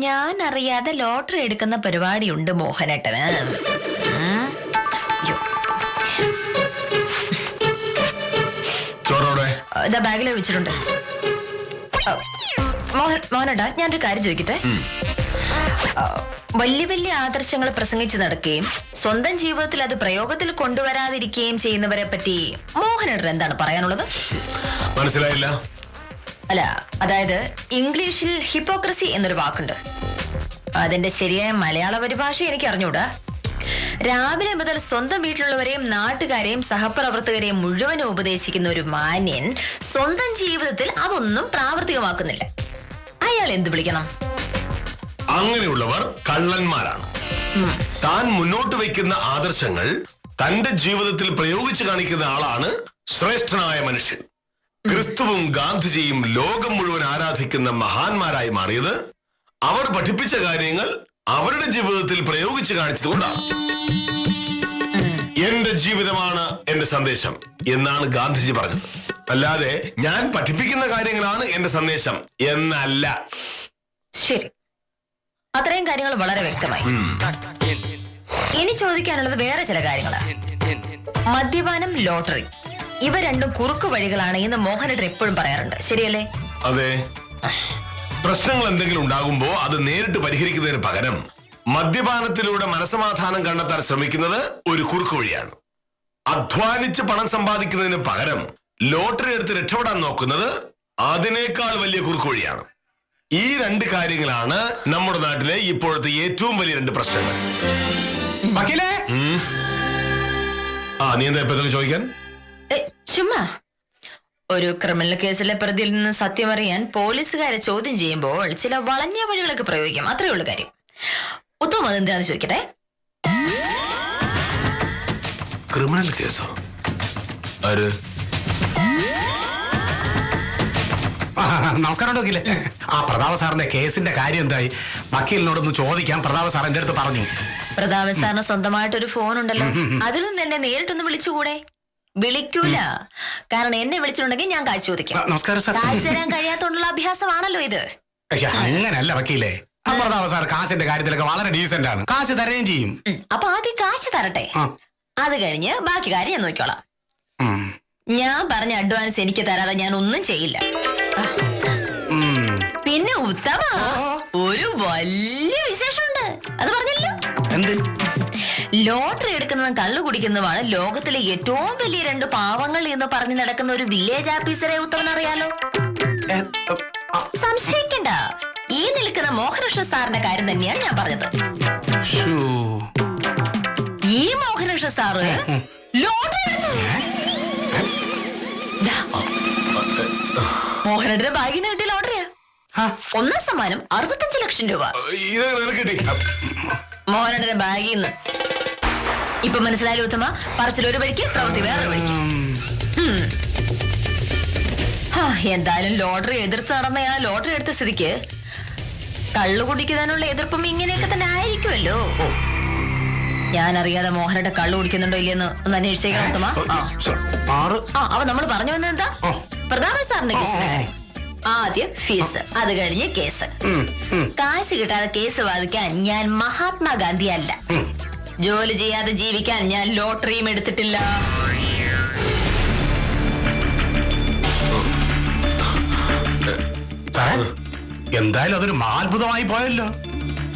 ഞാൻ അറിയാതെ ലോട്ടറി എടുക്കുന്ന പരിപാടിയുണ്ട് മോഹനേട്ടന്. ഇതാ ബാഗിൽ വെച്ചിട്ടുണ്ട്. മോഹനേട്ടാ, ഞാനൊരു കാര്യം ചോദിക്കട്ടെ. വലിയ വലിയ ആദർശങ്ങൾ പ്രസംഗിച്ച് നടക്കുകയും സ്വന്തം ജീവിതത്തിൽ അത് പ്രയോഗത്തിൽ കൊണ്ടുവരാതിരിക്കുകയും ചെയ്യുന്നവരെ പറ്റി മോഹനേട്ടൻ എന്താണ് പറയാനുള്ളത്? മനസ്സിലായില്ല. അല്ല, അതായത് ഇംഗ്ലീഷിൽ ഹിപ്പോക്രസി എന്നൊരു വാക്കുണ്ട്. അതിന്റെ ശരിയായ മലയാള പരിഭാഷ എനിക്ക് അറിഞ്ഞൂടാ. രാവിലെ മുതൽ സ്വന്തം വീട്ടിലുള്ളവരെയും നാട്ടുകാരെയും സഹപ്രവർത്തകരെയും മുഴുവനും ഉപദേശിക്കുന്ന ഒരു മാന്യൻ സ്വന്തം ജീവിതത്തിൽ അതൊന്നും പ്രാവർത്തികമാക്കുന്നില്ല. അയാൾ എന്ത് വിളിക്കണം? അങ്ങനെയുള്ളവർ കള്ളന്മാരാണ്. താൻ മുന്നോട്ട് വയ്ക്കുന്ന ആദർശങ്ങൾ തന്റെ ജീവിതത്തിൽ പ്രയോഗിച്ചു കാണിക്കുന്ന ആളാണ് ശ്രേഷ്ഠനായ മനുഷ്യൻ. ക്രിസ്തുവും ഗാന്ധിജിയും ലോകം മുഴുവൻ ആരാധിക്കുന്ന മഹാന്മാരായി മാറിയത് അവർ പഠിപ്പിച്ച കാര്യങ്ങൾ അവരുടെ ജീവിതത്തിൽ പ്രയോഗിച്ചു കാണിച്ചതുകൊണ്ടാണ്. എന്റെ ജീവിതമാണ് എന്റെ സന്ദേശം എന്നാണ് ഗാന്ധിജി പറഞ്ഞത്. അല്ലാതെ ഞാൻ പഠിപ്പിക്കുന്ന കാര്യങ്ങളാണ് എന്റെ സന്ദേശം എന്നല്ല. ശരി, അത്രയും കാര്യങ്ങൾ വളരെ വ്യക്തമായി. ഇനി ചോദിക്കാനുള്ളത് വേറെ ചില കാര്യങ്ങളാണ്. മദ്യപാനം, ലോട്ടറി, ഇവ രണ്ടും കുറുക്കു വഴികളാണ് എന്ന് മോഹനേട്ടൻ എപ്പോഴും പറയാറുണ്ട്. ശരിയല്ലേ? അതെ. പ്രശ്നങ്ങൾ എന്തെങ്കിലും ഉണ്ടാകുമ്പോ അത് നേരിട്ട് പരിഹരിക്കുന്നതിന് പകരം മദ്യപാനത്തിലൂടെ മനസമാധാനം കണ്ടെത്താൻ ശ്രമിക്കുന്നത് ഒരു കുറുക്കു വഴിയാണ്. അധ്വാനിച്ച് പണം സമ്പാദിക്കുന്നതിന് പകരം ലോട്ടറി എടുത്ത് രക്ഷപ്പെടാൻ നോക്കുന്നത് അതിനേക്കാൾ വലിയ കുറുക്കു വഴിയാണ്. ഈ രണ്ട് കാര്യങ്ങളാണ് നമ്മുടെ നാട്ടിലെ ഇപ്പോഴത്തെ ഏറ്റവും വലിയ രണ്ട് പ്രശ്നങ്ങൾ. നീ എന്താ ഇപ്പൊ ചോദിക്കാൻ? ചുമ്മാ ഒരു ക്രിമിനൽ കേസിലെ പ്രതിയിൽ നിന്ന് സത്യമറിയാൻ പോലീസുകാരെ ചോദ്യം ചെയ്യുമ്പോൾ ചില വളഞ്ഞ വഴികളൊക്കെ പ്രയോഗിക്കാം. അത്രേ ഉള്ളു കാര്യം. ഉത്തമം അതെന്താന്ന് ചോദിക്കട്ടെ. ക്രിമിനൽ കേസോ? നമസ്കാരം വക്കീലെ. പ്രതാപ സാറിന്റെ കേസിന്റെ കാര്യം എന്തായി? വക്കീലിനോടൊന്ന് ചോദിക്കാൻ പ്രതാപ സാർ എന്റെ അടുത്ത് പറഞ്ഞു. പ്രതാപ സാറിന് സ്വന്തമായിട്ടൊരു ഫോൺ ഉണ്ടല്ലോ, അതിൽ നിന്ന് എന്നെ നേരിട്ടൊന്ന് വിളിച്ചുകൂടെ? വിളിക്കൂല. കാരണം എന്നെ വിളിച്ചിട്ടുണ്ടെങ്കിൽ ഞാൻ കാശ് ചോദിക്കാം. നമസ്കാരം സാർ. കാശ് തരാൻ കഴിയാത്തോണ്ടുള്ള അഭ്യാസമാണല്ലോ ഇത്. അങ്ങനല്ല വക്കീലെ. പ്രതാപ സാർ കാശിന്റെ കാര്യത്തിലൊക്കെ വളരെ ഡീസന്റ് ആണ്. കാശ് തരുകയും ചെയ്യും. അപ്പൊ ആദ്യം കാശ് തരട്ടെ, അത് കഴിഞ്ഞ് ബാക്കി കാര്യം ഞാൻ നോക്കിക്കോളാം. ഞാൻ പറഞ്ഞ അഡ്വാൻസ് എനിക്ക് തരാതെ ഞാൻ ഒന്നും ചെയ്യില്ല. പിന്നെ ഉത്തമ, ഒരു വലിയ വിശേഷമുണ്ട്. അത് പറഞ്ഞല്ലോ. ലോട്ടറി എടുക്കുന്നതും കള്ളു കുടിക്കുന്നതുമാണ് ലോകത്തിലെ ഏറ്റവും വലിയ രണ്ട് പാവങ്ങൾ എന്ന് പറഞ്ഞു നടക്കുന്ന ഒരു വില്ലേജ് ഓഫീസറെ ഉത്തമൻ അറിയാലോ. സംശയിക്കണ്ട, ഈ നിൽക്കുന്ന മോഹനകൃഷ്ണ സാറിന്റെ കാര്യം തന്നെയാണ് ഞാൻ പറഞ്ഞത്. ഈ മോഹനകൃഷ്ണ സാറ് ലോട്ടറി മോഹനന്റെ ബാഗിൽ നിന്ന് കിട്ടിയ ലോട്ടറിയാ. ഒന്നാം സമ്മാനം 65 ലക്ഷം രൂപ. മോഹനന്റെ ബാഗിൽ നിന്ന്. ഇപ്പൊ മനസ്സിലായാലും ഉത്തമ, പറച്ചിൽ ഒരു വഴിക്ക്, പ്രവൃത്തി വേറെ വഴിക്ക്. എന്തായാലും ലോട്ടറി എതിർത്ത് നടന്ന ലോട്ടറി എടുത്ത സ്ഥിതിക്ക് കള്ളു കുടിക്കുന്നതിനുള്ള എതിർപ്പും ഇങ്ങനെയൊക്കെ തന്നെ ആയിരിക്കുമല്ലോ. ഞാൻ അറിയാതെ മോഹനന്റെ കള്ളു കുടിക്കുന്നുണ്ടോ ഇല്ലെന്ന് ഒന്ന് അന്വേഷിച്ചേക്കണം ഉത്തമ. അവ നമ്മൾ പറഞ്ഞു വന്നത് എന്താ? പ്രധാന സാറിന്റെ കേസിന്റെ കാര്യം. ആദ്യം ഫീസ്, അത് കഴിഞ്ഞ് കേസ്. കാശ് കിട്ടാതെ കേസ് വാദിക്കാൻ ഞാൻ മഹാത്മാഗാന്ധി അല്ല. ജോലി ചെയ്യാതെ ജീവിക്കാൻ ഞാൻ ലോട്ടറിയും എടുത്തിട്ടില്ല. എന്തായാലും അതൊരു അത്ഭുതമായി പോയല്ലോ.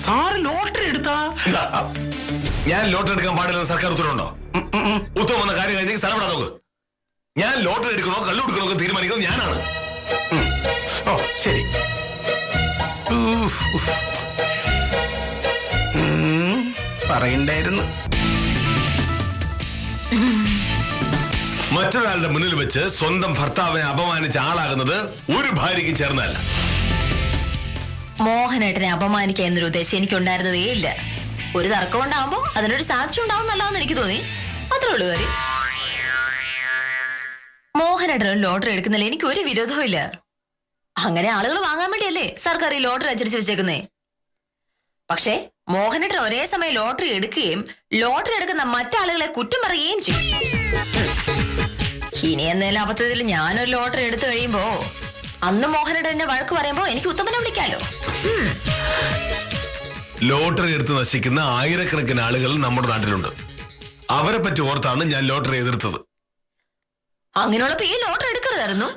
സാറ് ലോട്ടറി എടുത്താ? ഞാൻ ലോട്ടറി എടുക്കാൻ പാടില്ലെന്ന് സർക്കാർ ഉത്തരവുണ്ടോ? ഉത്തരം വന്ന കാര്യം കഴിഞ്ഞെങ്കിൽ സ്ഥലം വിടാൻ നോക്ക്. ഞാൻ ലോട്ടറി എടുക്കണോ കള്ളു എടുക്കണോ തീരുമാനിക്കുന്നത് ഞാനാണ്. ഓ ശരി. പറയണ്ടായിരുന്നു. മറ്റൊരാളുടെ മുന്നിൽ വെച്ച് സ്വന്തം ഭർത്താവിനെ അപമാനിച്ച ആളാകുന്നത് ഒരു ഭാര്യയ്ക്കും ചേർന്നല്ല. മോഹനേട്ടനെ അപമാനിക്കുക എന്നൊരു ഉദ്ദേശം എനിക്കുണ്ടായിരുന്നതേ ഇല്ല. ഒരു തർക്കം ഉണ്ടാവുമ്പോ അതിനൊരു സാക്ഷി ഉണ്ടാവും നല്ലതെന്ന് എനിക്ക് തോന്നി. അത്രേ ഉള്ളൂ കാര്യം. മോഹനേട്ടൻ ലോട്ടറി എടുക്കുന്നില്ല, എനിക്ക് ഒരു വിരോധവും ഇല്ല. അങ്ങനെ ആളുകൾ വാങ്ങാൻ വേണ്ടിയല്ലേ സർക്കാർ ഈ ലോട്ടറി അച്ചടിച്ച് വെച്ചേക്കുന്നേ. പക്ഷേ മോഹനേട്ടൻ ഒരേ സമയം ലോട്ടറി എടുക്കുകയും ലോട്ടറി എടുക്കുന്ന മറ്റാളുകളെ കുറ്റം പറയുകയും ചെയ്യും. ഇനി എന്തെങ്കിലും അബദ്ധത്തിൽ ഞാനൊരു ലോട്ടറി എടുത്തു കഴിയുമ്പോ അന്ന് മോഹനോട് എന്നെ വഴക്ക് പറയുമ്പോ എനിക്ക് ഉത്തമനെ വിളിക്കാലോ. ലോട്ടറി എടുത്ത് നശിക്കുന്ന ആയിരക്കണക്കിന് ആളുകൾ നമ്മുടെ നാട്ടിലുണ്ട്. അവരെ പറ്റി ഓർത്താണ് ഞാൻ ലോട്ടറി എതിർത്തത്. അങ്ങനെയുള്ളപ്പോ ഈ ലോട്ടറി എടുക്കരുതായിരുന്നു.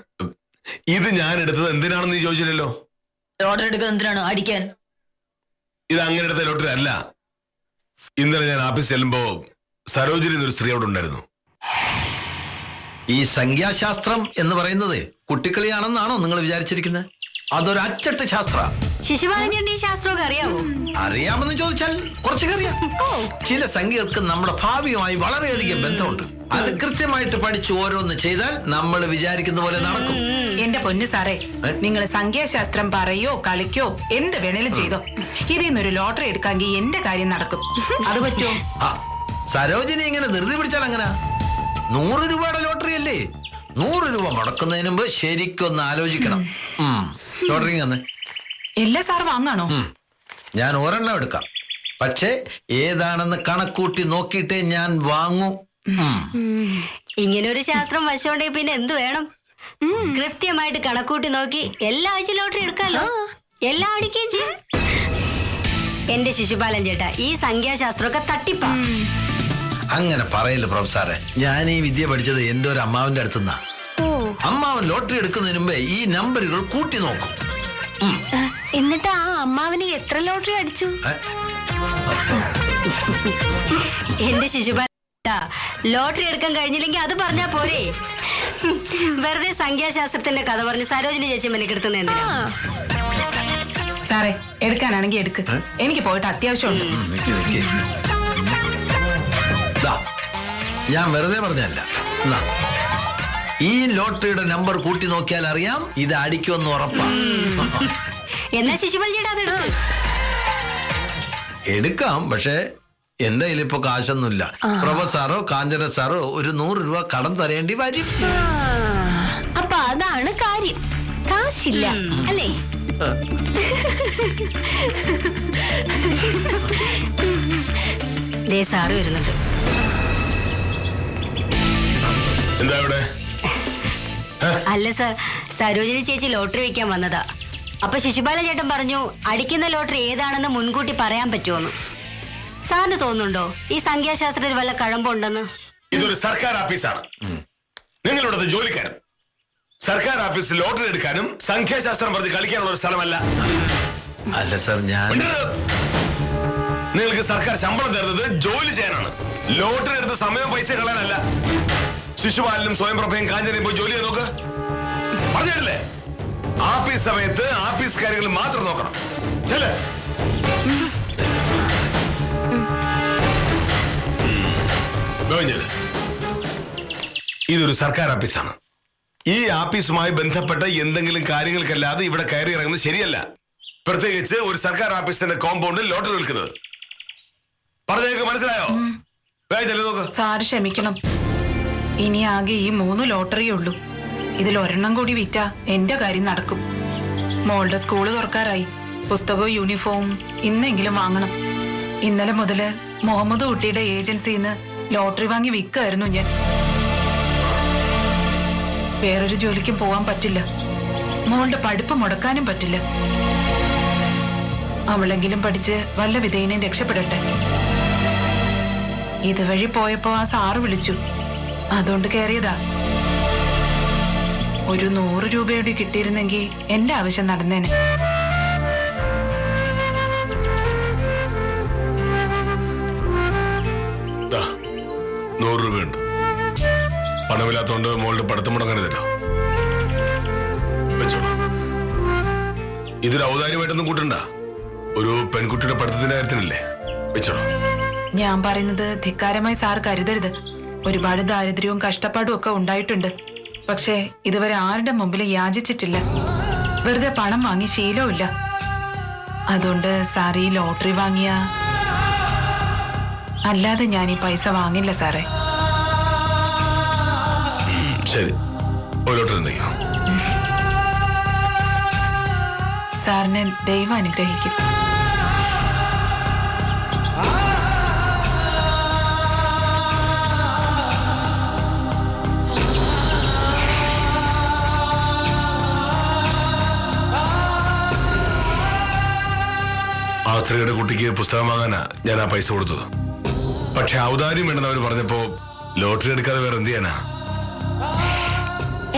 ഇത് ഞാൻ എടുത്തത് എന്തിനാണെന്ന് നീ ചോദിച്ചില്ലല്ലോ. ലോട്ടറി എടുക്കുന്നത് എന്തിനാണ്? അടിക്കാൻ. ഇത് അങ്ങനെ എടുത്ത ലോട്ടറി അല്ല. ഇന്നലെ ഞാൻ ആഫീസ് ചെല്ലുമ്പോ സരോജിനി എന്നൊരു സ്ത്രീ അവിടെ ഉണ്ടായിരുന്നു. ഈ സംഖ്യാശാസ്ത്രം എന്ന് പറയുന്നത് കുട്ടിക്കളിയാണെന്നാണോ നിങ്ങൾ വിചാരിച്ചിരിക്കുന്നത്? അതൊരു അച്ചട്ട് ശാസ്ത്ര. ശിശുപാലൻ ഈ ശാസ്ത്രമൊക്കെ അറിയാവോ? അറിയാമെന്ന് ചോദിച്ചാൽ കുറച്ചൊക്കെ അറിയാം. ചില സംഖ്യകൾക്ക് നമ്മുടെ ഭാവിയുമായി വളരെയധികം ബന്ധമുണ്ട്. അത് കൃത്യമായിട്ട് പഠിച്ച് ഓരോന്ന് ചെയ്താൽ നമ്മൾ വിചാരിക്കുന്ന പോലെ നടക്കും. എന്റെ പൊന്നു സാറേ, നിങ്ങൾ സംഖ്യാശാസ്ത്രം പറയോ കളിക്കോ എന്ത് വേണേലും ചെയ്തോ, ഇതിൽ നിന്നൊരു ലോട്ടറി എടുക്കാമെങ്കിൽ എന്റെ കാര്യം നടക്കും. അത് പറ്റുമോ? സരോജിനി ഇങ്ങനെ ധൃതി പിടിച്ചാൽ അങ്ങനെ 100 രൂപയുടെ ലോട്ടറി അല്ലേ? 100 രൂപ മുടക്കുന്നതിന് മുമ്പ് ശരിക്കൊന്ന് ആലോചിക്കണം. ലോട്ടറി തന്നെ എല്ലാ സാർ വാങ്ങാണോ? ഞാൻ ഒരെണ്ണം എടുക്കാം, പക്ഷേ ഏതാണെന്ന് കണക്കൂട്ടി നോക്കിയിട്ടേ ഞാൻ വാങ്ങൂ. ഇങ്ങനൊരു ശാസ്ത്രം വശമുണ്ടെ പിന്നെ എന്ത് വേണം? കൃത്യമായിട്ട് കണക്കൂട്ടി നോക്കി എല്ലാ ആഴ്ച ലോട്ടറി എടുക്കാലോ, എല്ലാം അടിക്കുകയും ചെയ്യും. എന്റെ ശിശുപാലൻ ചേട്ടാ, ഈ സംഖ്യാശാസ്ത്രമൊക്കെ തട്ടിപ്പാ. അങ്ങനെ പറയില്ല പ്രൊഫസറെ. ഞാൻ ഈ വിദ്യ പഠിച്ചത് എന്റെ ഒരു അമ്മാവന്റെ അടുത്തുനിന്നാ. അമ്മാവൻ ലോട്ടറി എടുക്കുന്നതിന് മുമ്പേ ഈ നമ്പറുകൾ കൂട്ടി നോക്കും. എന്നിട്ട് ആ അമ്മാവന് എത്ര ലോട്ടറി അടിച്ചു? എന്റെ ശിശുപാലൻ ചേട്ടാ, ലോട്ടറി എടുക്കാൻ കഴിഞ്ഞില്ലെങ്കിൽ അത് പറഞ്ഞാ പോരെ. വെറുതെ സംഖ്യാശാസ്ത്രത്തിന്റെ കഥ പറഞ്ഞ് സരോജിനി ചേച്ചി മെനക്കെടുത്തുന്ന എന്തിനാ? സാറേ, എടുക്കാനാണെങ്കിൽ എടുക്ക്, എനിക്ക് പോയിട്ട് അത്യാവശ്യമുണ്ട്. ഞാൻ വെറുതെ പറഞ്ഞല്ല. ഈ ലോട്ടറിയുടെ നമ്പർ കൂട്ടി നോക്കിയാൽ അറിയാം ഇത് അടിക്കുമെന്ന് ഉറപ്പാ. എന്നാ ശിശുപാലൻ ചേട്ടാ അത് എടുക്കാം, പക്ഷെ എന്റെ കയ്യിൽ ഇപ്പൊ കാശൊന്നുമില്ല. പ്രൊഫസറോ കാഞ്ചന സാറോ ഒരു 100 രൂപ കടം തരേണ്ടി വരും. അപ്പൊ അതാണ് കാര്യം, കാശില്ല അല്ലേ? ദേ സാറ് വരുന്നുണ്ട്. എന്താ ഇവിടെ? അല്ല സാർ, സരോജിനി ചേച്ചി ലോട്ടറി വെക്കാൻ വന്നതാ. അപ്പൊ ശിശുപാലൻ ചേട്ടൻ പറഞ്ഞു അടിക്കുന്ന ലോട്ടറി ഏതാണെന്ന് മുൻകൂട്ടി പറയാൻ പറ്റുമോന്ന്. സാറിന് തോന്നുന്നുണ്ടോ ഈ സംഖ്യാശാസ്ത്രത്തിൽ വല്ല കഴമ്പുണ്ടെന്ന്? ഇതൊരു സർക്കാർ ഓഫീസാണ്. നിങ്ങളിവിടുത്തെ ജോലിക്കാരൻ. സർക്കാർ ഓഫീസിൽ ലോട്ടറി എടുക്കാനും സംഖ്യാശാസ്ത്രം പറഞ്ഞ് കളിക്കാനുള്ള ഒരു സ്ഥലമല്ല. അല്ല സാർ, ഞാൻ നിങ്ങൾക്ക് സർക്കാർ ശമ്പളം തരുന്നത് ജോലി ചെയ്യാനാണ്, ലോട്ടറി എടുത്ത് സമയം പൈസ കളയാനല്ല. ശിശുപാലനും സ്വയംപ്രഭയും കാഞ്ചനയും പോയി ജോലി ചെയ്ത് നോക്ക്. പറഞ്ഞിട്ടില്ലേ? ആഫീസ് സമയത്ത് ആഫീസ് കാര്യങ്ങൾ മാത്രം നോക്കണം. ഇതൊരു സർക്കാർ ഓഫീസാണ്. ഈ ഓഫീസുമായി ബന്ധപ്പെട്ട എന്തെങ്കിലും കാര്യങ്ങൾക്കല്ലാതെ ഇവിടെ കയറി ഇറങ്ങുന്നത് ശരിയല്ല. പ്രത്യേകിച്ച് ഒരു സർക്കാർ ഓഫീസിന്റെ കോമ്പൗണ്ടിൽ ലോട്ടറി വിൽക്കുന്നത്. പറഞ്ഞേക്ക് മനസ്സിലായോ? നോക്ക്. സാറ് ക്ഷമിക്കണം, ഇനി ആകെ ഈ 3 ലോട്ടറിയേ ഉള്ളൂ. ഇതിൽ ഒരെണ്ണം കൂടി വിറ്റാ എന്റെ കാര്യം നടക്കും. മോളുടെ സ്കൂള് തുറക്കാറായി. പുസ്തകവും യൂണിഫോമും ഇന്നെങ്കിലും വാങ്ങണം. ഇന്നലെ മുതല് മുഹമ്മദ് കുട്ടിയുടെ ഏജൻസിന്ന് ലോട്ടറി വാങ്ങി വിൽക്കായിരുന്നു ഞാൻ. വേറൊരു ജോലിക്കും പോവാൻ പറ്റില്ല, മോളുടെ പഠിപ്പ് മുടക്കാനും പറ്റില്ല. അവളെങ്കിലും പഠിച്ച് വല്ല വിധേയനെയും രക്ഷപ്പെടട്ടെ. ഇതുവഴി പോയപ്പോ ആ സാറ് വിളിച്ചു, അതുകൊണ്ട് കയറിയതാ. ഒരു 100 രൂപയോട് കിട്ടിയിരുന്നെങ്കിൽ എന്റെ ആവശ്യം നടന്നേനെ. ദാ, 100 രൂപയുണ്ട്. പണമില്ലാത്തോണ്ട് മോളുടെ പഠിത്തം മുടങ്ങാൻ തരാം. വെച്ചോളൂ. ഇതൊരു ഔദാര്യമായിട്ടൊന്നും കൂട്ടണ്ട. ഒരു പെൺകുട്ടിയുടെ പഠിത്തത്തിന്റെ കാര്യത്തിനല്ലേ. വെച്ചോളൂ. ഞാൻ പറയുന്നത് ധിക്കാരമായി സാർ കരുതരുത്. ഒരുപാട് ദാരിദ്ര്യവും കഷ്ടപ്പാടും ഒക്കെ ഉണ്ടായിട്ടുണ്ട്. പക്ഷേ ഇതുവരെ ആരുടെ മുമ്പിലും യാചിച്ചിട്ടില്ല. വെറുതെ പണം വാങ്ങി ശീലവുമില്ല. അതുകൊണ്ട് സാർ ഈ ലോട്ടറി വാങ്ങിയ അല്ലാതെ ഞാൻ ഈ പൈസ വാങ്ങില്ല സാറേ. ശരി, ഒരു ലോട്ടറി എന്തെങ്കിലും. സാറിനെ ദൈവം അനുഗ്രഹിക്കും. ബർത്ത്ഡേയുടെ കുട്ടിക്ക് പുസ്തകം വാങ്ങാനാ ഞാൻ ആ പൈസ കൊടുത്തത്. പക്ഷെ ഔദാര്യം വേണ്ടെന്ന് അവർ പറഞ്ഞപ്പോ ലോട്ടറി എടുക്കാതെ വേറെ എന്ത് ചെയ്യാനാ?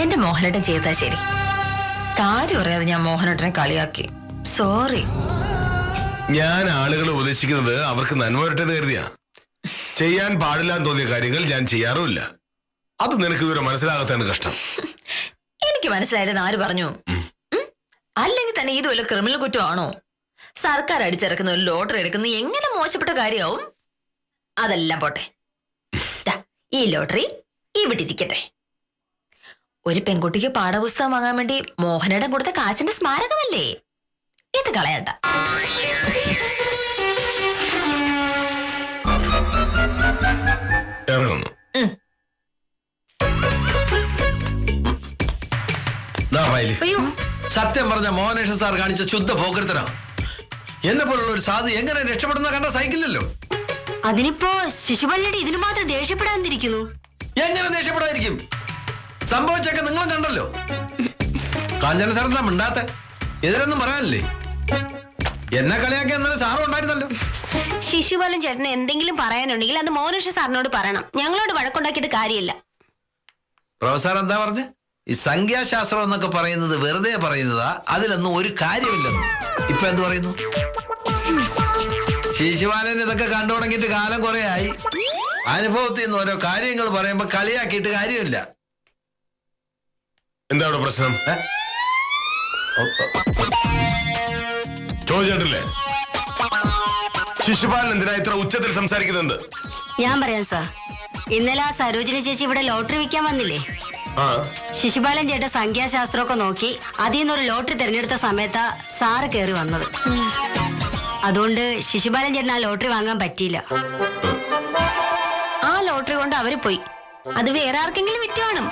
എന്റെ മോഹനേട്ടൻ ചെയ്താ ശരി. കാര്യം അറിയാതെ ഞാൻ മോഹനേട്ടനെ കളിയാക്കി. സോറി. ഞാൻ ആളുകളെ ഉപദേശിക്കുന്നത് അവർക്ക് നന്മ വരട്ടെന്ന് കരുതിയാ. ചെയ്യാൻ പാടില്ലാന്ന് തോന്നിയ കാര്യങ്ങൾ ഞാൻ ചെയ്യാറുമില്ല. അത് നിനക്ക് ഇതുവരെ മനസ്സിലാകാത്തതാണ് കഷ്ടം. എനിക്ക് മനസ്സിലായത് ആര് പറഞ്ഞു? അല്ലെങ്കിൽ തന്നെ ഇത് വല്ല ക്രിമിനൽ കുറ്റമാണോ? സർക്കാർ അടിച്ചിറക്കുന്ന ഒരു ലോട്ടറി എടുക്കുന്ന എങ്ങനെ മോശപ്പെട്ട കാര്യമാവും? അതെല്ലാം പോട്ടെ, ഈ ലോട്ടറി ഇവിടെ ഇരിക്കട്ടെ. ഒരു പെൺകുട്ടിക്ക് പാഠപുസ്തകം വാങ്ങാൻ വേണ്ടി മോഹനേട്ടൻ കൊടുത്ത കാശിന്റെ സ്മാരകമല്ലേ, ഇത് കളയണ്ട. ഇറങ്ങുന്നു. സത്യം പറഞ്ഞ മോഹനേഷൻ സാർ കാണിച്ച ശുദ്ധ പോക്കരത്തനാ. എന്നെ പോലുള്ള ഒരു സാധു എങ്ങനെ രക്ഷപ്പെടുന്ന കണ്ട സൈക്കിളിലല്ലോ. അതിനിപ്പോ ശിശുപാലനയുടെ ഇതിന് മാത്രം ദേഷ്യപ്പെടാതിരിക്കുന്നു. എങ്ങനെ ദേഷ്യപ്പെടാതിരിക്കും? സംഭവിച്ചൊക്കെ നിങ്ങളും കണ്ടല്ലോ. കാഞ്ചന സാർ എന്താ മിണ്ടാത്തെ? എതിരൊന്നും പറയാനില്ലേ? എന്നെ കളിയാക്കി എന്നാലും സാറും ഉണ്ടായിരുന്നല്ലോ. ശിശുപാലൻ ചേട്ടന് എന്തെങ്കിലും പറയാനുണ്ടെങ്കിൽ അത് മോഹനേഷ സാറിനോട് പറയണം. ഞങ്ങളോട് വഴക്കുണ്ടാക്കിയിട്ട് കാര്യമില്ല. പ്രൊഫസർ എന്താ പറഞ്ഞ? ഈ സംഖ്യാശാസ്ത്രം എന്നൊക്കെ പറയുന്നത് വെറുതെ പറയുന്നതാ, അതിലൊന്നും ഒരു കാര്യമില്ലെന്ന്. ഇപ്പൊ എന്ത് പറയുന്നു? ശിശുപാലൻ ഇതൊക്കെ കണ്ടു തുടങ്ങിയിട്ട് കാലം കുറെ ആയി. അനുഭവത്തിൽ നിന്ന് ഓരോ കാര്യങ്ങൾ പറയുമ്പോ കളിയാക്കിയിട്ട് കാര്യമില്ല. എന്താ അവിടെ പ്രശ്നം? ചോദിച്ചിട്ടില്ലേ ശിശുപാലൻ എന്തിനാ ഇത്ര ഉച്ചത്തിൽ സംസാരിക്കുന്നത്? ഞാൻ പറയാം സാർ. ഇന്നലെ ആ സരോജിനി ചേച്ചി ഇവിടെ ലോട്ടറി വിൽക്കാൻ വന്നില്ലേ? ശിശുപാലൻ ചേട്ടൻ സംഖ്യാശാസ്ത്രമൊക്കെ നോക്കി അതിൽ നിന്നൊരു ലോട്ടറി തിരഞ്ഞെടുത്ത സമയത്താ സാറ് കയറി വന്നത്. അതുകൊണ്ട് ശിശുപാലൻ ചേട്ടൻ ആ ലോട്ടറി വാങ്ങാൻ പറ്റിയില്ല. ആ ലോട്ടറി കൊണ്ട് അവര് പോയി. അത് വേറെ ആർക്കെങ്കിലും വിറ്റ് കാണും.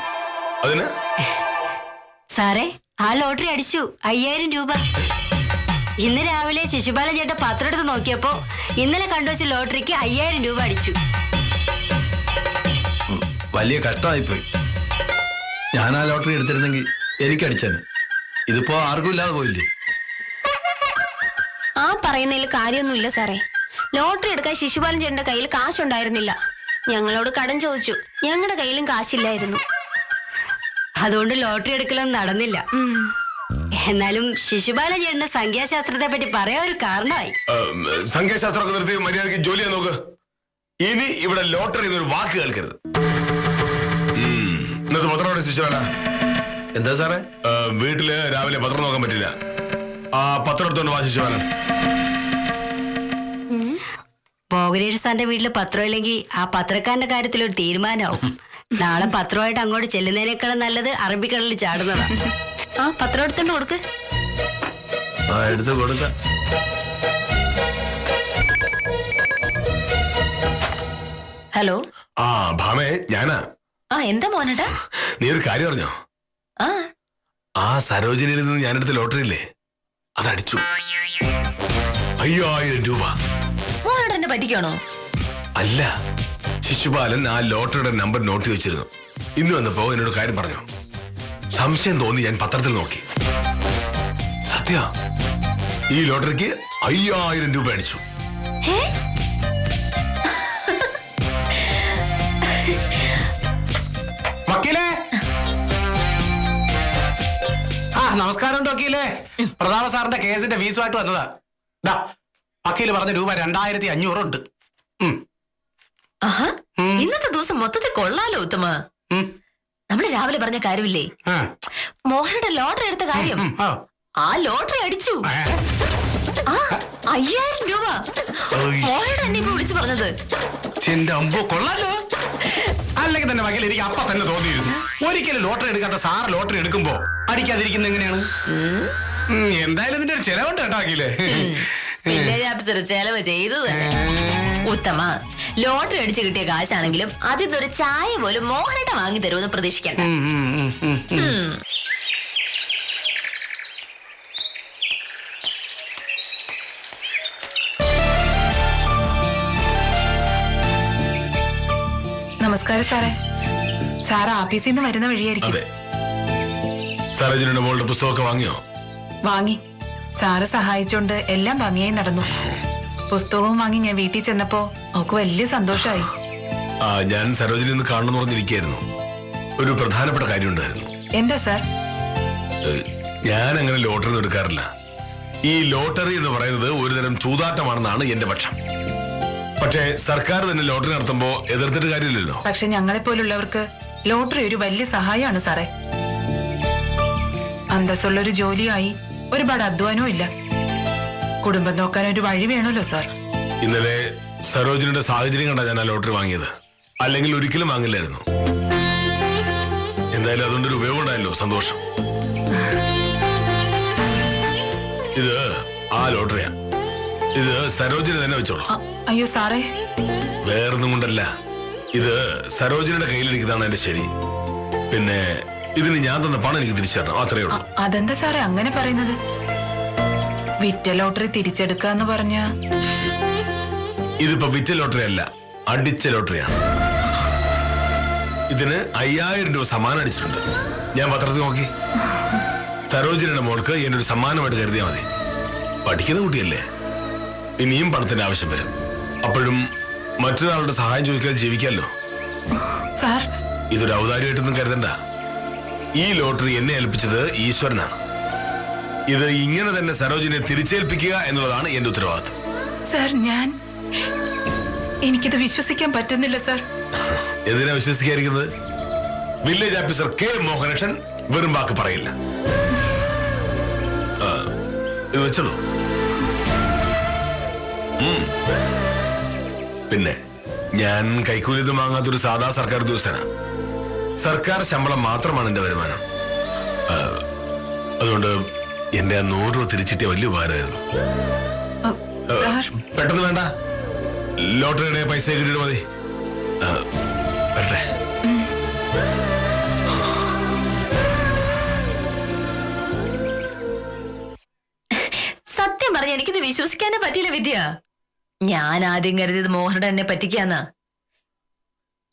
സാറേ, ആ ലോട്ടറി അടിച്ചു 5000 രൂപ. ഇന്ന് രാവിലെ ശിശുപാലൻ ചേട്ടൻ പത്രം എടുത്ത് നോക്കിയപ്പോ ഇന്നലെ കണ്ടുവച്ച ലോട്ടറിക്ക് 5000 രൂപ അടിച്ചു. വലിയ കഷ്ടമായിപ്പോയി. ഞാൻ ആ ലോട്ടറി എടുത്തിരുന്നെങ്കിൽ എനിക്കടിച്ചേനെ. ഇതിപ്പോ ആർക്കും ഇല്ലാതെ പോയില്ലേ? ആ പറയുന്നതിൽ കാര്യമൊന്നുമില്ല സാറേ. ലോട്ടറി എടുക്കാൻ ശിശുപാലൻ ചേട്ടന്റെ കയ്യിൽ കാശുണ്ടായിരുന്നില്ല. ഞങ്ങളോട് കടം ചോദിച്ചു. ഞങ്ങളുടെ കയ്യിലും കാശില്ലായിരുന്നു. അതുകൊണ്ട് ലോട്ടറി എടുക്കലൊന്നും നടന്നില്ല. എന്നാലും ശിശുപാലൻ ചേട്ടന്റെ സംഖ്യാശാസ്ത്രത്തെ പറ്റി പറയാൻ ഒരു കാരണമായി. സംഖ്യാശാസ്ത്രമൊക്കെ നിർത്തി മര്യാദയ്ക്ക് ജോലി ചെയ്യാൻ നോക്ക്. ഇനി ഇവിടെ ലോട്ടറി എന്നൊരു വാക്ക് കേൾക്കരുത്. ഇന്നത്തെ പത്രം ശിശുപാല എന്താ സാറേ? വീട്ടില് രാവിലെ പത്രം നോക്കാൻ പറ്റില്ല. ആ പത്രം എടുത്തോണ്ട് വാ ശിശുപാലൻ. മോഹനേഷ് സാറിന്റെ വീട്ടില് പത്രം ഇല്ലെങ്കിൽ ആ പത്രക്കാരന്റെ കാര്യത്തിൽ ഒരു തീരുമാനമാവും. നാളെ പത്രമായിട്ട് അങ്ങോട്ട് ചെല്ലുന്നതിനേക്കാളും നല്ലത് അറബിക്കടലിൽ ചാടുന്നതാ. ആ പത്രം എടുത്തോണ്ട് കൊടുക്ക്. എടുത്ത് കൊടുക്ക. ഹലോ. ആ ഭാമേ, ഞാനാ. എന്താ മോനേട്ടാ? നീ ഒരു കാര്യം അറിഞ്ഞോ? ആ സരോജിനിയിൽ നിന്ന് ഞാനെടുത്ത ലോട്ടറി ഇല്ലേ, അതടിച്ചു 5000 രൂപ. മോനേട്ടനെ പറ്റിക്കാണോ? അല്ല, ശിശുപാലൻ ആ ലോട്ടറിയുടെ നമ്പർ നോട്ട് വെച്ചിരുന്നു. ഇന്ന് വന്നപ്പോ എന്നോട് കാര്യം പറഞ്ഞു. സംശയം തോന്നി ഞാൻ പത്രത്തിൽ നോക്കി. സത്യ, ഈ ലോട്ടറിക്ക് 5000 രൂപ അടിച്ചു. വക്കീലേ, നമസ്കാരം വക്കീലേ. പ്രതാപ സാറിന്റെ കേസിന്റെ ഫീസുമായിട്ട് വന്നതാ. വക്കീല് പറഞ്ഞ രൂപ 2500 ഉണ്ട്. ഇന്നത്തെ ദിവസം മൊത്തത്തിൽ കൊള്ളാലോ ഉത്തമ. നമ്മള് രാവിലെ പറഞ്ഞ കാര്യമില്ലേ, മോഹനയുടെ ലോട്ടറി എടുത്ത കാര്യം? ആ ലോട്ടറി അടിച്ചു 5000 രൂപ. മോഹനയുടെ എന്നെ ഇപ്പൊ വിളിച്ചു പറഞ്ഞത്. കൊള്ളാലോ. അല്ലെങ്കിൽ തന്നെ വക്കീൽ, എനിക്ക് അപ്പ തന്നെ തോന്നിയിരുന്നു ഒരിക്കലും ലോട്ടറി എടുക്കാത്ത സാർ ലോട്ടറി എടുക്കുമ്പോ അടിക്കാതിരിക്കുന്നത് എങ്ങനെയാണ്? എന്തായാലും ഇതിന്റെ ഒരു ചെലവുണ്ട് കേട്ടോ വക്കീല്. പിന്നെ ചെലവ് ചെയ്തു തന്നെ. ഉത്തമ, ലോട്ടറി അടിച്ചു കിട്ടിയ കാശാണെങ്കിലും അതിന്നൊരു ചായ പോലും മോഹനേട്ട വാങ്ങി തരുമെന്ന് പ്രതീക്ഷിക്കണ്ട. നമസ്കാരം സാറേ. സാറ് ഓഫീസിൽ നിന്ന് വരുന്ന വഴിയായിരിക്കും. സരോജിനിയുടെ മോളുടെ പുസ്തകമൊക്കെ വാങ്ങിയോ? വാങ്ങി. സാറ് സഹായിച്ചോണ്ട് എല്ലാം ഭംഗിയായി നടന്നു. പുസ്തകവും വാങ്ങി ഞാൻ വീട്ടിൽ ചെന്നപ്പോ അവക്ക് വലിയ സന്തോഷമായി. ഞാൻ സരോജിനി ഒന്ന് കാണണമെന്ന് പറഞ്ഞിരിക്കുകയായിരുന്നു. ഒരു പ്രധാനപ്പെട്ട കാര്യം ഉണ്ടായിരുന്നു. എന്താ സാർ? ഞാൻ അങ്ങനെ ലോട്ടറി ഒന്നും എടുക്കാറില്ല. ഈ ലോട്ടറി എന്ന് പറയുന്നത് ഒരുതരം ചൂതാട്ടമാണെന്നാണ് എന്റെ പക്ഷം. പക്ഷേ സർക്കാർ തന്നെ ലോട്ടറി നടത്തുമ്പോ എതിർത്തിട്ട് കാര്യമില്ലല്ലോ. പക്ഷെ ഞങ്ങളെ പോലുള്ളവർക്ക് ലോട്ടറി ഒരു വലിയ സഹായമാണ് സാറേ. അന്തസ്സുള്ളൊരു ജോലിയായി ഒരുപാട് അധ്വാനവും ഇല്ല. കുടുംബം നോക്കാൻ ഒരു വഴി വേണമല്ലോ സാർ. ഇന്നലെ സരോജിനിയുടെ സാഹചര്യം കണ്ടാ ഞാൻ ആ ലോട്ടറി വാങ്ങിയത്. അല്ലെങ്കിൽ ഒരിക്കലും വാങ്ങില്ലായിരുന്നു. എന്തായാലും അതുകൊണ്ടൊരു ഉപയോഗം ഉണ്ടായല്ലോ. സന്തോഷം. ഇത് ആ ലോട്ടറിയാ. ഇത് സരോജിനി തന്നെ വെച്ചോളൂ. അയ്യോ സാറേ, വേറൊന്നും കൊണ്ടല്ല. ഇത് സരോജിനിയുടെ കയ്യിലിരിക്കുന്നതാണ് എന്റെ ശരി. പിന്നെ ഇതിന് ഞാൻ തന്ന പണം എനിക്ക് തിരിച്ചു തരണം. അത്രയേ ഉള്ളൂ. അതെന്താ സാറേ അങ്ങനെ പറയുന്നത്? വിറ്റ ലോട്ടറി തിരിച്ചെടുക്കാന്ന് പറഞ്ഞ ഇതിപ്പോ വിറ്റ ലോട്ടറി അല്ല, അടിച്ച ലോട്ടറിയാണ്. ഇതിന് 5000 രൂപ സമ്മാനം അടിച്ചിട്ടുണ്ട്. ഞാൻ പത്രത്തിൽ നോക്കി. സരോജിനിയുടെ മോൾക്ക് എന്നൊരു സമ്മാനമായിട്ട് കരുതിയാൽ മതി. പഠിക്കുന്ന കുട്ടിയല്ലേ, ഇനിയും പണത്തിന്റെ ആവശ്യം വരും. അപ്പോഴും മറ്റൊരാളുടെ സഹായം ചോദിക്കാതെ ജീവിക്കാമല്ലോ. സാർ, ഇതൊരു ഔദാര്യമായിട്ടൊന്നും കരുതണ്ട. ഈ ലോട്ടറി എന്നെ ഏൽപ്പിച്ചത് ഈശ്വരനാണ്. ഇത് ഇങ്ങനെ തന്നെ സരോജിനെ തിരിച്ചേൽപ്പിക്കുക എന്നുള്ളതാണ് എന്റെ ഉത്തരവാദിത്വം. സാർ, എനിക്കിത് വിശ്വസിക്കാൻ പറ്റുന്നില്ല സാർ. എന്തിനാ വിശ്വസിക്കാതിരിക്കുന്നത്? വില്ലേജ് ഓഫീസർ കെ മോഹനകൃഷ്ണൻ വെറും വാക്ക് പറയില്ല. ഇത് വെച്ചോളൂ. പിന്നെ ഞാൻ കൈക്കൂലിത് വാങ്ങാത്തൊരു സാധാ സർക്കാർ ഉദ്യോഗസ്ഥനാ. സർക്കാർ ശമ്പളം മാത്രമാണ് എന്റെ വരുമാനം. അതുകൊണ്ട് എന്റെ 100 രൂപ തിരിച്ചിട്ടിയ വലിയ ഉപകാരമായിരുന്നു. പെട്ടെന്ന് വേണ്ട, ലോട്ടറിയുടെ പൈസ കിട്ടിയിട്ട് മതി. വരട്ടെ. സത്യം പറഞ്ഞ എനിക്കിത് വിശ്വസിക്കാനേ പറ്റില്ല വിദ്യ. ഞാൻ ആദ്യം കരുതിയത് മോഹനയുടെ എന്നെ പറ്റിക്കാന്ന്.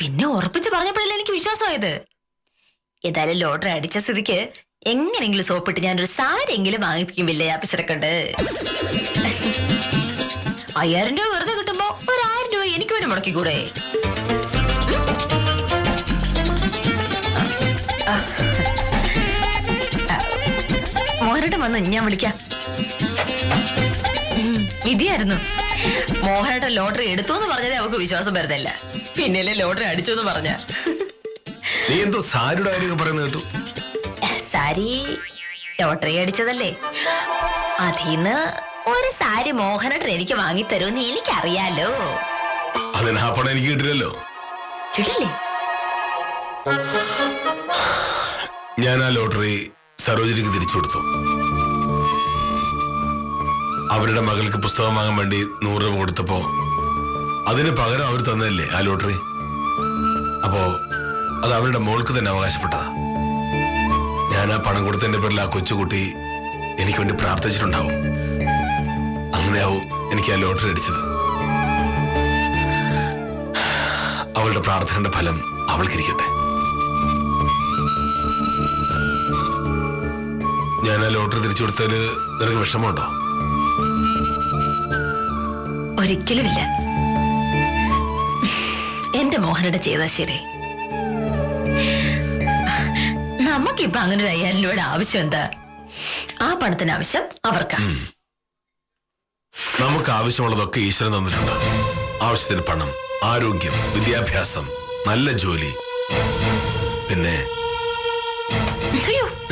പിന്നെ ഉറപ്പിച്ച് പറഞ്ഞപ്പോഴല്ലേ എനിക്ക് വിശ്വാസമായത്. ഏതായാലും ലോട്ടറി അടിച്ച സ്ഥിതിക്ക് എങ്ങനെങ്കിലും സോപ്പിട്ട് ഞാനൊരു സാരെങ്കിലും വാങ്ങിപ്പിക്കും വില്ലേജ് ഓഫീസറെ കൊണ്ട്. 5000 രൂപ വെറുതെ കിട്ടുമ്പോ 1000 രൂപ എനിക്ക് വേണ്ടി മുടക്കിക്കൂടെ? മോഹനയുടെ വന്ന് ഞാൻ വിളിക്കാം. വിധിയായിരുന്നു. മോഹനയുടെ ലോട്ടറി എടുത്തു എന്ന് പറഞ്ഞതേ അവക്ക് വിശ്വാസം വരുന്നില്ല. പിന്നല്ലേ ലോട്ടറി അടിച്ചു എന്ന് പറഞ്ഞ. നീ എന്തോ സാരിയുടെ കാര്യം പറയുന്നത് കേട്ടു. സാരി ലോട്ടറി അടിച്ചതല്ലേ, അതിന്ന് ഒരു സാരി മോഹനേട്ടൻ എനിക്ക് വാങ്ങിത്തരുമെന്ന് എനിക്കറിയാലോ. അതിന് ആ പണം എനിക്ക് കിട്ടില്ലല്ലോ. കിട്ടില്ലേ? ഞാൻ ആ ലോട്ടറി സരോജിനിക്ക് തിരിച്ചു കൊടുത്തു. അവരുടെ മകൾക്ക് പുസ്തകം വാങ്ങാൻ വേണ്ടി 100 രൂപ കൊടുത്തപ്പോ അതിന് പകരം അവർ തന്നതല്ലേ ആ ലോട്ടറി. അപ്പോ അത് അവരുടെ മോൾക്ക് തന്നെ അവകാശപ്പെട്ടതാ. ഞാൻ ആ പണം കൊടുത്തതിന്റെ പേരിൽ ആ കൊച്ചുകുട്ടി എനിക്ക് വേണ്ടി പ്രാർത്ഥിച്ചിട്ടുണ്ടാവും. അങ്ങനെയാവും എനിക്ക് ആ ലോട്ടറി അടിച്ചത്. അവളുടെ പ്രാർത്ഥനയുടെ ഫലം അവൾക്കിരിക്കട്ടെ. ഞാൻ ആ ലോട്ടറി തിരിച്ചു കൊടുത്തതിൽ നിനക്ക് വിഷമമുണ്ടോ? ഒരിക്കലുമില്ല. എന്റെ മോഹനയുടെ ചെയ്താ ശരി. നമുക്കിപ്പോ അങ്ങനെ ഒരു 5000 രൂപയുടെ ആവശ്യം എന്താ? ആ പണത്തിന് ആവശ്യം അവർക്കാ. നമുക്ക് ആവശ്യമുള്ളതൊക്കെ ഈശ്വരൻ തന്നിട്ടുണ്ട്. ആവശ്യത്തിന് പണം, ആരോഗ്യം, വിദ്യാഭ്യാസം, നല്ല ജോലി, പിന്നെ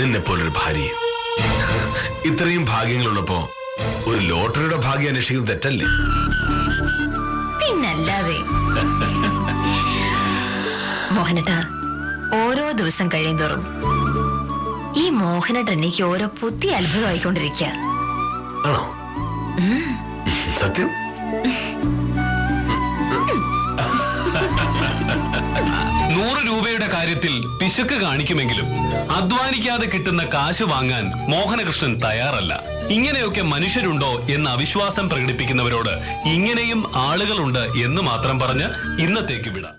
നിന്നെ പോലൊരു ഭാര്യ. ഇത്രയും ഭാഗ്യങ്ങളുള്ളപ്പോ ഒരു ലോട്ടറിയുടെ ഭാഗ്യം അന്വേഷിക്കുന്നത് തെറ്റല്ലേ? പിന്നല്ലാതെ. മോഹനേട്ടാ, ഓരോ ദിവസം കഴിയുന്തോറും ഈ മോഹനേട്ടൻ എനിക്ക് ഓരോ പുതിയ അത്ഭുതമായിക്കൊണ്ടിരിക്കുക. ആണോ? സത്യം? 100 രൂപയുടെ കാര്യത്തിൽ പിശുക്ക് കാണിക്കുമെങ്കിലും അധ്വാനിക്കാതെ കിട്ടുന്ന കാശ് വാങ്ങാൻ മോഹനകൃഷ്ണൻ തയ്യാറല്ല. ഇങ്ങനെയൊക്കെ മനുഷ്യരുണ്ടോ എന്ന അവിശ്വാസം പ്രകടിപ്പിക്കുന്നവരോട് ഇങ്ങനെയും ആളുകളുണ്ട് എന്ന് മാത്രം പറഞ്ഞ് ഇന്നത്തേക്ക് വിടാം.